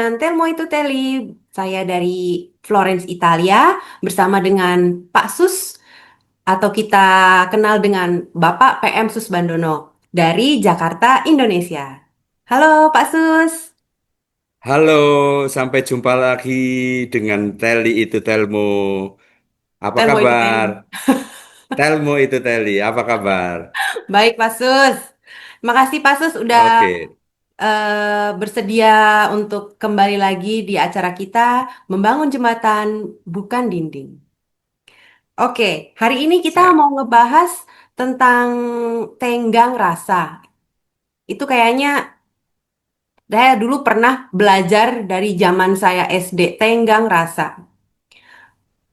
dengan Telmo itu Teli. Saya dari Florence, Italia, bersama dengan Pak Sus, atau kita kenal dengan Bapak PM Susbandono dari Jakarta, Indonesia. Halo Pak Sus, Halo, sampai jumpa lagi dengan Teli itu Telmo. Apa Telmo itu kabar? Teli. Telmo itu Teli, apa kabar? Baik Pak Sus, makasih Pak Sus udah Oke, bersedia untuk kembali lagi di acara kita membangun jembatan bukan dinding. Oke, hari ini kita siap. mau ngebahas tentang tenggang rasa. Itu kayaknya saya dulu pernah belajar dari zaman saya SD, tenggang rasa.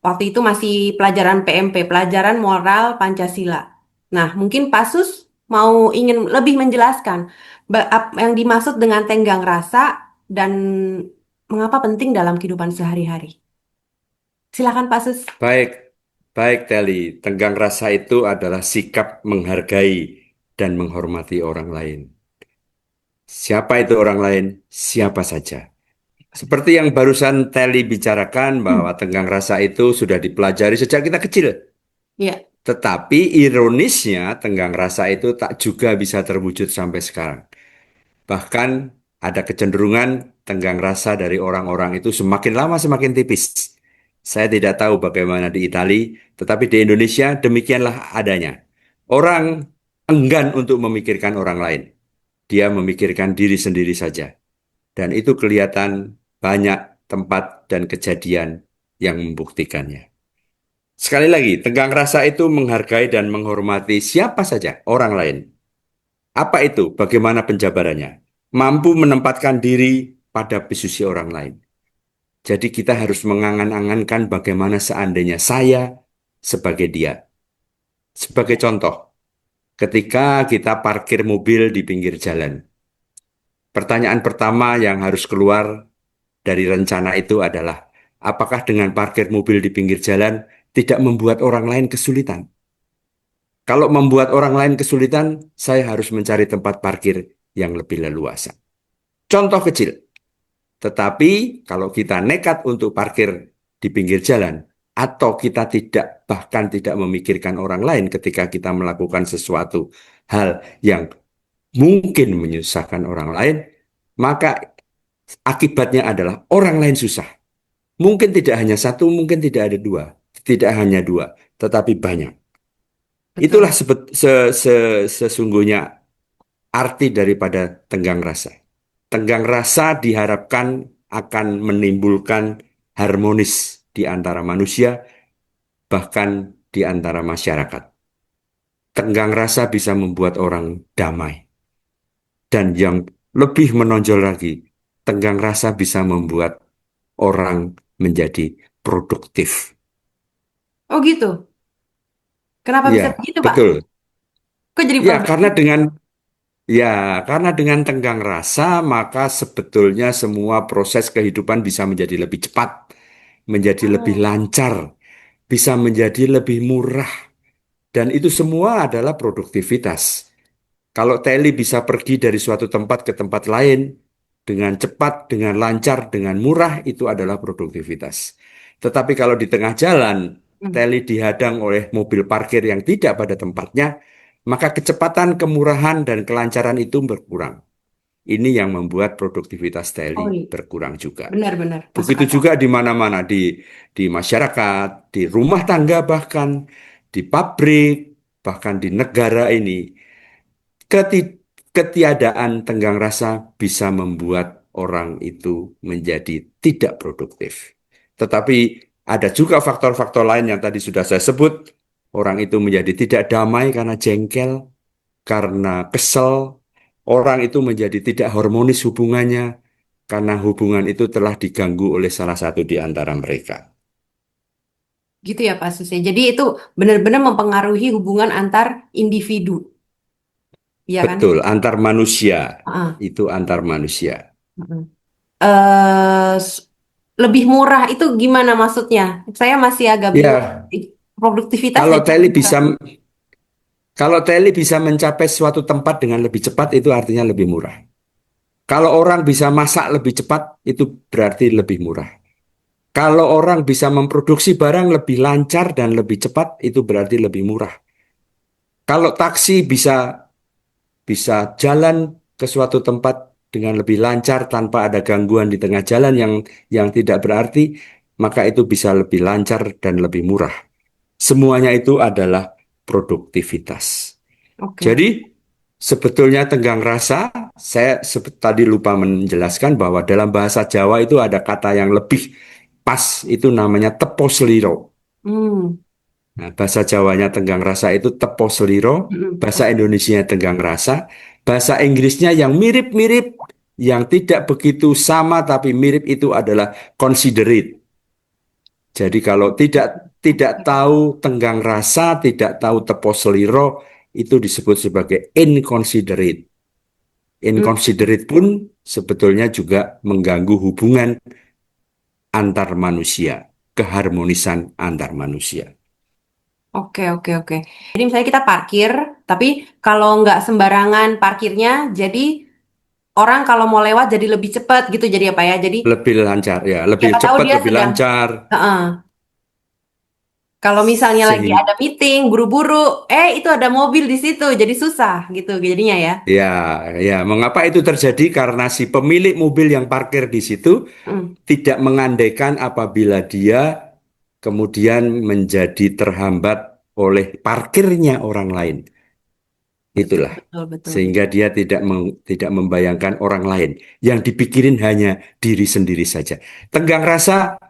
Waktu itu masih pelajaran PMP, pelajaran moral Pancasila. Nah, mungkin Pasus mau ingin lebih menjelaskan yang dimaksud dengan tenggang rasa dan mengapa penting dalam kehidupan sehari-hari. Silakan Pasus. Baik, baik Teli. Tenggang rasa itu adalah sikap menghargai dan menghormati orang lain. Siapa itu orang lain? Siapa saja. Seperti yang barusan Teli bicarakan bahwa tenggang rasa itu sudah dipelajari sejak kita kecil. Ya, Tetapi ironisnya tenggang rasa itu tak juga bisa terwujud sampai sekarang. Bahkan ada kecenderungan tenggang rasa dari orang-orang itu semakin lama semakin tipis. Saya tidak tahu bagaimana di Italia, tetapi di Indonesia demikianlah adanya. Orang enggan untuk memikirkan orang lain. Dia memikirkan diri sendiri saja. Dan itu kelihatan banyak tempat dan kejadian yang membuktikannya. Sekali lagi, tenggang rasa itu menghargai dan menghormati siapa saja orang lain. Apa itu? Bagaimana penjabarannya? Mampu menempatkan diri pada posisi orang lain. Jadi kita harus mengangan-angankan bagaimana seandainya saya sebagai dia. Sebagai contoh, ketika kita parkir mobil di pinggir jalan, pertanyaan pertama yang harus keluar dari rencana itu adalah, apakah dengan parkir mobil di pinggir jalan tidak membuat orang lain kesulitan? Kalau membuat orang lain kesulitan, saya harus mencari tempat parkir yang lebih leluasa. Contoh kecil, tetapi kalau kita nekat untuk parkir di pinggir jalan, atau kita tidak bahkan tidak memikirkan orang lain ketika kita melakukan sesuatu hal yang mungkin menyusahkan orang lain, maka akibatnya adalah orang lain susah. Mungkin tidak hanya satu, mungkin tidak ada dua, tidak hanya dua, tetapi banyak. Itulah betul. sesungguhnya arti daripada tenggang rasa. Tenggang rasa diharapkan akan menimbulkan harmonis di antara manusia, bahkan di antara masyarakat. Tenggang rasa bisa membuat orang damai. Dan yang lebih menonjol lagi, tenggang rasa bisa membuat orang menjadi produktif. Oh gitu. Kenapa bisa Ya, begitu, Pak? betul. Kok jadi Ya, karena produktif? dengan tenggang rasa, maka sebetulnya semua proses kehidupan bisa menjadi lebih cepat, menjadi lebih Oh, lancar, bisa menjadi lebih murah. Dan itu semua adalah produktivitas. Kalau Teli bisa pergi dari suatu tempat ke tempat lain dengan cepat, dengan lancar, dengan murah, itu adalah produktivitas. Tetapi kalau di tengah jalan, hmm. Teli dihadang oleh mobil parkir yang tidak pada tempatnya, maka kecepatan, kemurahan, dan kelancaran itu berkurang. Ini yang membuat produktivitas Teli Oh iya, berkurang juga. benar-benar masuk Begitu akal. juga di mana-mana, di masyarakat, di rumah tangga bahkan, di pabrik, bahkan di negara ini. Ketiadaan tenggang rasa bisa membuat orang itu menjadi tidak produktif. Tetapi ada juga faktor-faktor lain yang tadi sudah saya sebut. Orang itu menjadi tidak damai karena jengkel, karena kesel. Orang itu menjadi tidak harmonis hubungannya karena hubungan itu telah diganggu oleh salah satu di antara mereka. Gitu ya Pak Sus ya. Jadi itu benar-benar mempengaruhi hubungan antar individu, iya kan? Betul, antar manusia. Heeh, Itu antar manusia. heeh. S- Lebih murah itu gimana maksudnya? Saya masih agak bingung. Ya, Produktivitas kalau jadi Teli lebih murah. kalau Teli bisa mencapai suatu tempat dengan lebih cepat, itu artinya lebih murah. Kalau orang bisa masak lebih cepat, itu berarti lebih murah. Kalau orang bisa memproduksi barang lebih lancar dan lebih cepat, itu berarti lebih murah. Kalau taksi bisa jalan ke suatu tempat dengan lebih lancar tanpa ada gangguan di tengah jalan yang tidak berarti, maka itu bisa lebih lancar dan lebih murah. Semuanya itu adalah produktivitas. Oke. Jadi sebetulnya tenggang rasa, saya tadi lupa menjelaskan bahwa dalam bahasa Jawa itu ada kata yang lebih pas, itu namanya tepo seliro. Hmm. Nah, bahasa Jawanya tenggang rasa itu tepo seliro, Mm-mm. bahasa Indonesia tenggang rasa, bahasa Inggrisnya yang mirip-mirip, yang tidak begitu sama tapi mirip itu adalah considerate. Jadi kalau tidak tidak tahu tenggang rasa, tidak tahu tepo seliro, itu disebut sebagai inconsiderate. Hmm. Inconsiderate pun sebetulnya juga mengganggu hubungan antar manusia, keharmonisan antar manusia. Oke, oke, oke. Jadi misalnya kita parkir, tapi kalau nggak sembarangan parkirnya, jadi orang kalau mau lewat jadi lebih cepat gitu jadi apa ya? Jadi Lebih lancar ya, lebih siapa tahu cepat, dia lebih sedang. lancar. Heeh. Kalau misalnya lagi Sehingga ada meeting, buru-buru, itu ada mobil di situ, jadi susah gitu jadinya ya. ya, ya, mengapa itu terjadi? Karena si pemilik mobil yang parkir di situ Hmm. tidak mengandaikan apabila dia kemudian menjadi terhambat oleh parkirnya orang lain. Betul, Itulah. betul, betul, Sehingga betul. dia tidak membayangkan orang lain. Yang dipikirin hanya diri sendiri saja. Tenggang rasa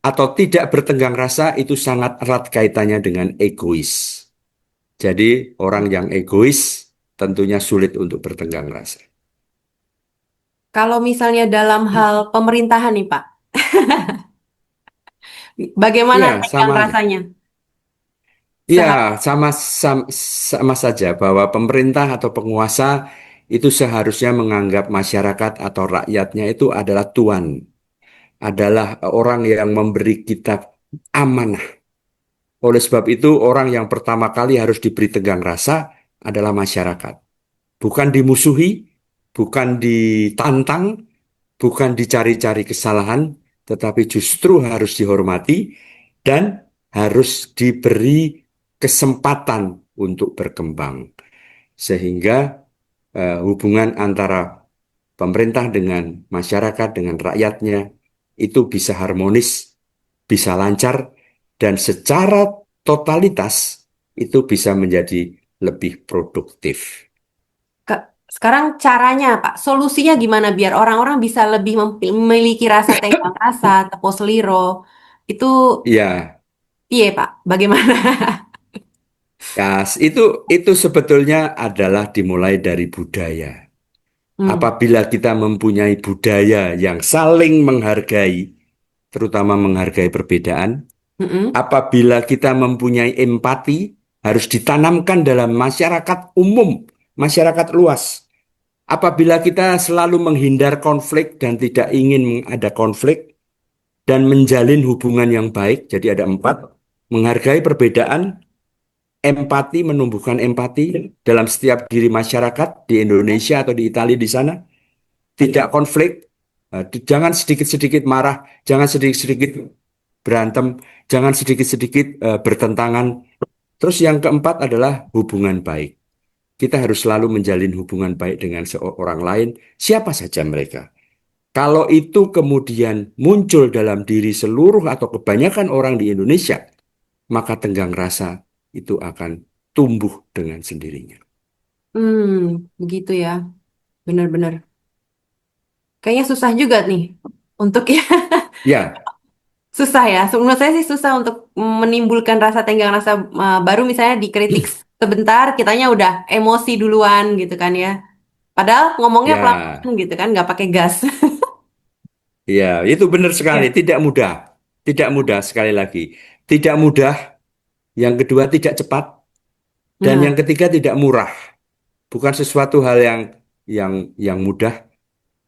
atau tidak bertenggang rasa itu sangat erat kaitannya dengan egois. Jadi orang yang egois tentunya sulit untuk bertenggang rasa. Kalau misalnya dalam hal pemerintahan nih Pak, bagaimana Ya, tenggang sama aja. rasanya? Ya, Sehat. sama saja bahwa pemerintah atau penguasa itu seharusnya menganggap masyarakat atau rakyatnya itu adalah tuan, adalah orang yang memberi kita amanah. Oleh sebab itu, orang yang pertama kali harus diberi tegang rasa adalah masyarakat. Bukan dimusuhi, bukan ditantang, bukan dicari-cari kesalahan, tetapi justru harus dihormati dan harus diberi kesempatan untuk berkembang. Sehingga hubungan antara pemerintah dengan masyarakat, dengan rakyatnya, itu bisa harmonis, bisa lancar, dan secara totalitas itu bisa menjadi lebih produktif. Sekarang caranya Pak, solusinya gimana biar orang-orang bisa lebih memiliki rasa tenggang rasa, tepo seliro. Itu Ya, piye Pak? Bagaimana? ya itu sebetulnya adalah dimulai dari budaya. Hmm. Apabila kita mempunyai budaya yang saling menghargai, terutama menghargai perbedaan, Mm-mm. apabila kita mempunyai empati, harus ditanamkan dalam masyarakat umum, masyarakat luas. Apabila kita selalu menghindar konflik dan tidak ingin ada konflik dan menjalin hubungan yang baik, jadi ada empat, menghargai perbedaan, empati, menumbuhkan empati dalam setiap diri masyarakat di Indonesia atau di Italia di sana, tidak konflik, jangan sedikit-sedikit marah, jangan sedikit-sedikit berantem, jangan sedikit-sedikit bertentangan. Terus yang keempat adalah hubungan baik. Kita harus selalu menjalin hubungan baik dengan seorang lain, siapa saja mereka. Kalau itu kemudian muncul dalam diri seluruh atau kebanyakan orang di Indonesia, maka tenggang rasa itu akan tumbuh dengan sendirinya. Begitu ya. Benar-benar. Kayaknya susah juga nih untuk ya. Ya, Susah ya. Menurut saya sih susah untuk menimbulkan rasa tenggang rasa baru misalnya dikritik sebentar, kitanya udah emosi duluan gitu kan ya. Padahal ngomongnya ya, pelan-pelan gitu kan, nggak pakai gas. ya, itu benar sekali. Ya. Tidak mudah. Tidak mudah sekali lagi. Tidak mudah. Yang kedua tidak cepat. Dan Nah, yang ketiga tidak murah. Bukan sesuatu hal yang mudah.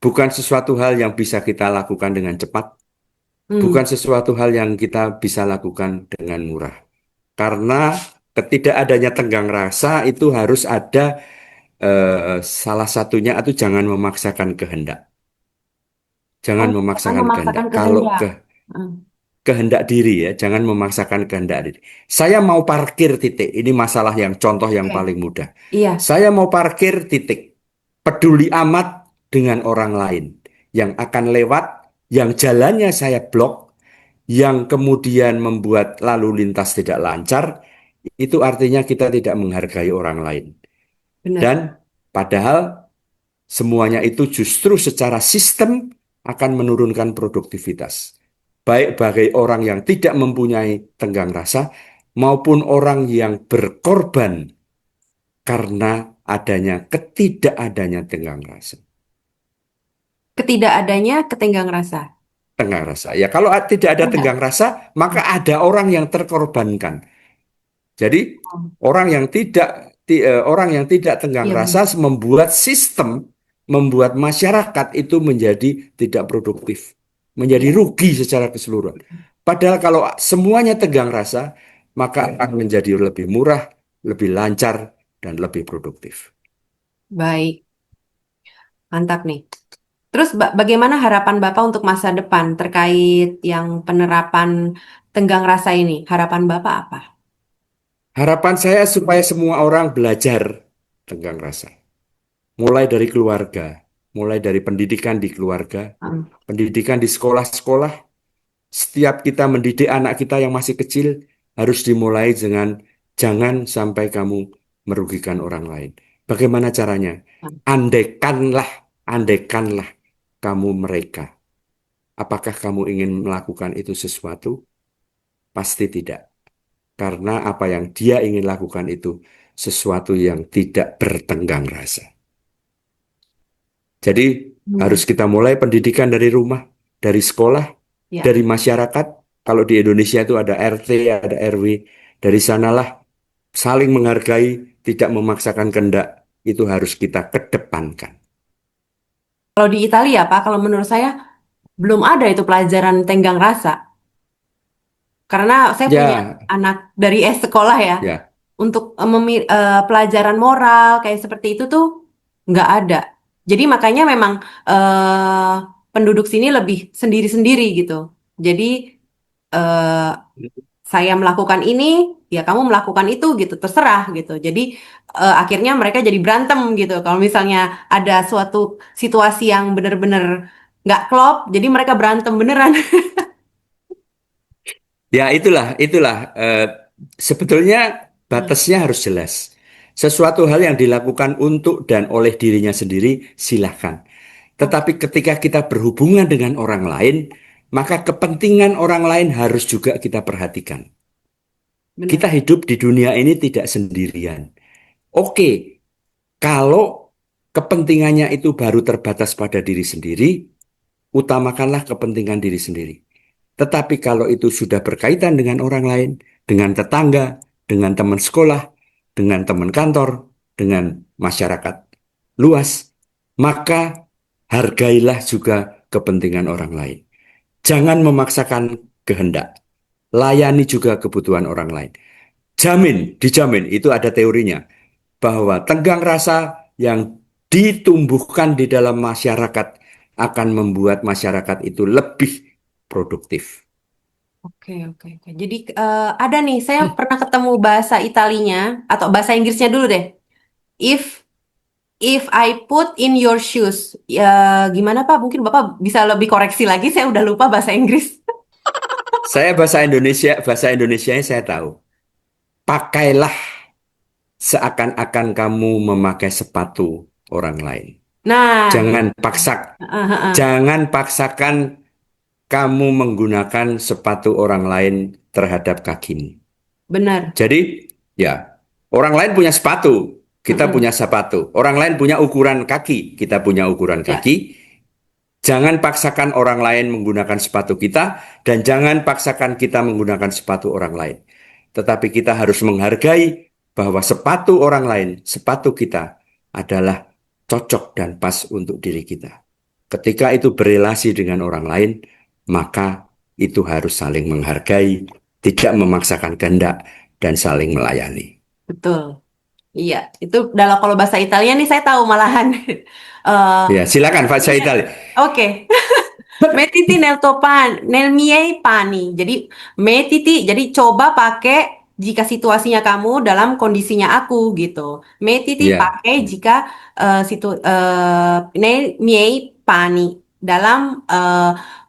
Bukan sesuatu hal yang bisa kita lakukan dengan cepat. hmm, Bukan sesuatu hal yang kita bisa lakukan dengan murah. Karena ketidakadanya tenggang rasa itu harus ada salah satunya itu jangan memaksakan kehendak. Oh, Jangan jangan memaksakan kehendak. memaksakan Kalau kehendak. Hmm, kehendak diri ya, jangan memaksakan kehendak diri. Saya mau parkir titik. Ini masalah yang contoh yang oke. paling mudah. Iya, Saya mau parkir titik. Peduli amat dengan orang lain yang akan lewat, yang jalannya saya blok, yang kemudian membuat lalu lintas tidak lancar, itu artinya kita tidak menghargai orang lain. benar. Dan padahal semuanya itu justru secara sistem akan menurunkan produktivitas. Baik bagi orang yang tidak mempunyai tenggang rasa maupun orang yang berkorban karena adanya ketidakadanya tenggang rasa. Ketidakadanya ketenggang rasa. Tenggang rasa. Ya kalau tidak ada Ada. tenggang rasa, maka ada orang yang terkorbankan. Jadi Oh, orang yang tidak tenggang iya rasa benar. membuat sistem, membuat masyarakat itu menjadi tidak produktif, menjadi Iya. rugi secara keseluruhan. Padahal kalau semuanya tenggang rasa, maka akan menjadi lebih murah, lebih lancar, dan lebih produktif. Baik, mantap nih. Terus bagaimana harapan Bapak untuk masa depan terkait yang penerapan tenggang rasa ini? Harapan Bapak apa? Harapan saya supaya semua orang belajar tenggang rasa, mulai dari keluarga, mulai dari pendidikan di keluarga, Hmm, pendidikan di sekolah-sekolah. Setiap kita mendidik anak kita yang masih kecil harus dimulai dengan jangan sampai kamu merugikan orang lain. Bagaimana caranya? Andaikanlah, andaikanlah kamu mereka. Apakah kamu ingin melakukan itu sesuatu? Pasti tidak. Karena apa yang dia ingin lakukan itu sesuatu yang tidak bertenggang rasa. Jadi harus hmm, kita mulai pendidikan dari rumah, dari sekolah, ya, dari masyarakat. Kalau di Indonesia itu ada RT, ada RW. Dari sanalah saling menghargai, tidak memaksakan kehendak, itu harus kita kedepankan. kalau di Italia, Pak, kalau menurut saya belum ada itu pelajaran tenggang rasa. Karena saya punya Ya, anak dari sekolah ya. ya. Untuk pelajaran moral kayak seperti itu tuh nggak ada. Jadi makanya memang penduduk sini lebih sendiri-sendiri gitu. Jadi eh, saya melakukan ini, ya kamu melakukan itu gitu, terserah gitu. Jadi akhirnya mereka jadi berantem gitu. Kalau misalnya ada suatu situasi yang benar-benar nggak klop, jadi mereka berantem beneran. Ya, itulah. Sebetulnya batasnya harus jelas. Sesuatu hal yang dilakukan untuk dan oleh dirinya sendiri, silahkan. Oh, Tetapi ketika kita berhubungan dengan orang lain, maka kepentingan orang lain harus juga kita perhatikan. Kita benar. hidup di dunia ini tidak sendirian. Oke, kalau kepentingannya itu baru terbatas pada diri sendiri, utamakanlah kepentingan diri sendiri. Tetapi kalau itu sudah berkaitan dengan orang lain, dengan tetangga, dengan teman sekolah, dengan teman kantor, dengan masyarakat luas, maka hargailah juga kepentingan orang lain. Jangan memaksakan kehendak. Layani juga kebutuhan orang lain. Dijamin, itu ada teorinya, bahwa tenggang rasa yang ditumbuhkan di dalam masyarakat akan membuat masyarakat itu lebih produktif. Oke, oke, oke. Jadi ada nih, saya pernah ketemu bahasa Italinya atau bahasa Inggrisnya dulu deh. If if I put in your shoes, ya gimana Pak? Mungkin Bapak bisa lebih koreksi lagi. Saya udah lupa bahasa Inggris. Bahasa Indonesianya saya tahu. Pakailah seakan-akan kamu memakai sepatu orang lain. Nah, Jangan itu. paksa, Heeh, heeh. jangan paksakan kamu menggunakan sepatu orang lain terhadap kakimu. Benar. Jadi, ya, orang lain punya sepatu, kita Heeh. punya sepatu. Orang lain punya ukuran kaki, kita punya ukuran Ya, kaki. Jangan paksakan orang lain menggunakan sepatu kita, dan jangan paksakan kita menggunakan sepatu orang lain. Tetapi kita harus menghargai bahwa sepatu orang lain, sepatu kita adalah cocok dan pas untuk diri kita. Ketika itu berelasi dengan orang lain, maka itu harus saling menghargai, tidak memaksakan kehendak, dan saling melayani. betul. Iya, itu dalam kalau bahasa Italia nih saya tahu malahan. Eh, Ya, silakan Pak Saidal. Oke. Mettiti nel tuo nel miei pani. Jadi mettiti, jadi coba pakai jika situasinya kamu dalam kondisinya aku gitu. Mettiti Ya, pakai jika nei miei pani dalam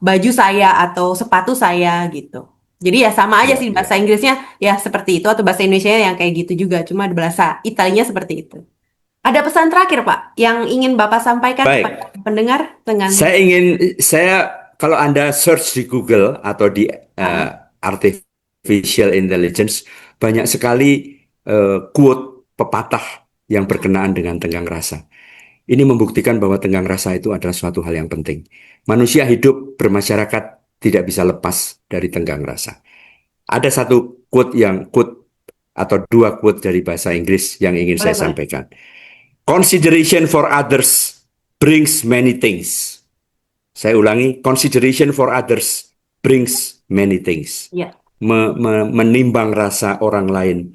baju saya atau sepatu saya gitu. Jadi ya sama aja ya, sih bahasa ya. Inggrisnya ya seperti itu atau bahasa Indonesia yang kayak gitu juga. Cuma di bahasa Italinya seperti itu. Ada pesan terakhir Pak yang ingin Bapak sampaikan kepada Baik. pendengar dengan Saya kalau Anda search di Google atau di ah, artificial intelligence, banyak sekali quote pepatah yang berkenaan dengan tenggang rasa. Ini membuktikan bahwa tenggang rasa itu adalah suatu hal yang penting. Manusia hidup bermasyarakat tidak bisa lepas dari tenggang rasa. Ada satu quote atau dua quote dari bahasa Inggris yang ingin boleh saya boleh. sampaikan. Consideration for others brings many things. Saya ulangi, consideration for others brings many things. Ya. Menimbang rasa orang lain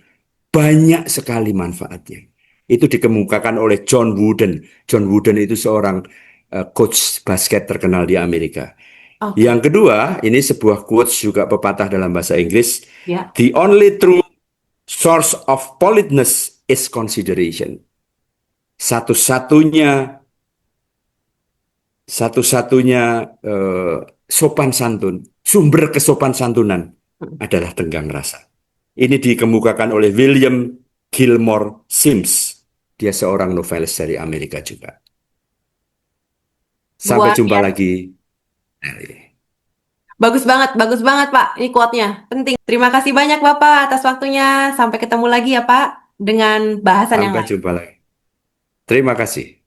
banyak sekali manfaatnya. Itu dikemukakan oleh John Wooden. John Wooden itu seorang coach basket terkenal di Amerika. Oke. Yang kedua, ini sebuah quotes juga pepatah dalam bahasa Inggris. Ya. The only true source of politeness is consideration. Satu-satunya satu-satunya eh, sopan santun, sumber kesopan santunan adalah tenggang rasa. Ini dikemukakan oleh William Gilmore Simms. Dia seorang novelis dari Amerika juga. Sampai Luar jumpa biasa. lagi. Bagus banget Pak. Ini quote-nya penting. Terima kasih banyak Bapak atas waktunya. Sampai ketemu lagi ya Pak dengan bahasan yang Sampai lain. jumpa lagi. Terima kasih.